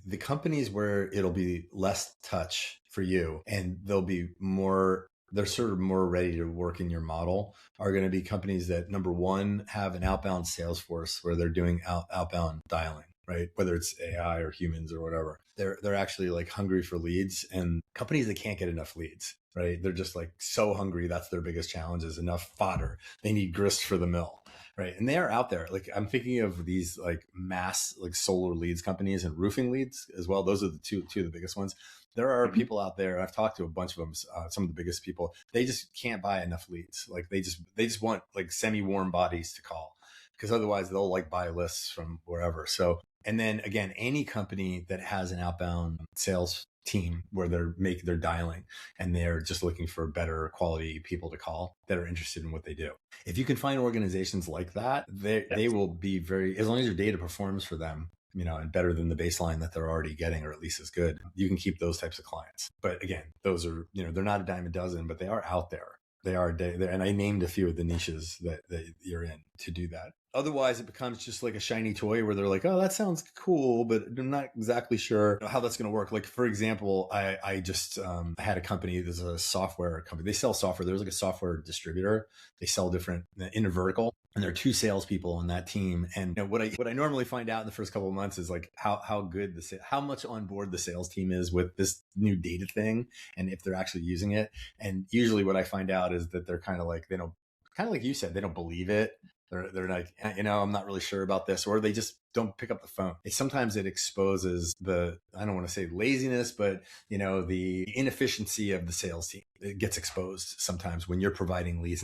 The companies where it'll be less touch for you and they're sort of more ready to work in your model are going to be companies that, number one, have an outbound sales force where they're doing outbound dialing, right? Whether it's AI or humans or whatever. They're actually like hungry for leads, and companies that can't get enough leads, right? They're just like so hungry. That's their biggest challenge, is enough fodder. They need grist for the mill. Right. And they are out there. Like, I'm thinking of these like mass, like solar leads companies and roofing leads as well. Those are the two of the biggest ones. There are Mhm. people out there. I've talked to a bunch of them. Some of the biggest people, they just can't buy enough leads. Like, they just want like semi-warm bodies to call, because otherwise they'll like buy lists from wherever. So, and then again, any company that has an outbound sales team where they're dialing and they're just looking for better quality people to call that are interested in what they do. If you can find organizations like that, they Yes. will be very, as long as your data performs for them, and better than the baseline that they're already getting, or at least as good, you can keep those types of clients. But again, those are, they're not a dime a dozen, but they are out there. They are, and I named a few of the niches that you're in to do that. Otherwise, it becomes just like a shiny toy where they're like, oh, that sounds cool, but I'm not exactly sure how that's going to work. Like, for example, I just I had a company, there's a software company. They sell software. There's like a software distributor. They sell different in a vertical, and there are two salespeople on that team. And what I normally find out in the first couple of months is like how good how much on board the sales team is with this new data thing, and if they're actually using it. And usually, what I find out is that they're kind of like, they don't, kind of like you said, they don't believe it. They're like, I'm not really sure about this, or they just don't pick up the phone. Sometimes it exposes the, I don't want to say laziness, but the inefficiency of the sales team. It gets exposed sometimes when you're providing leads.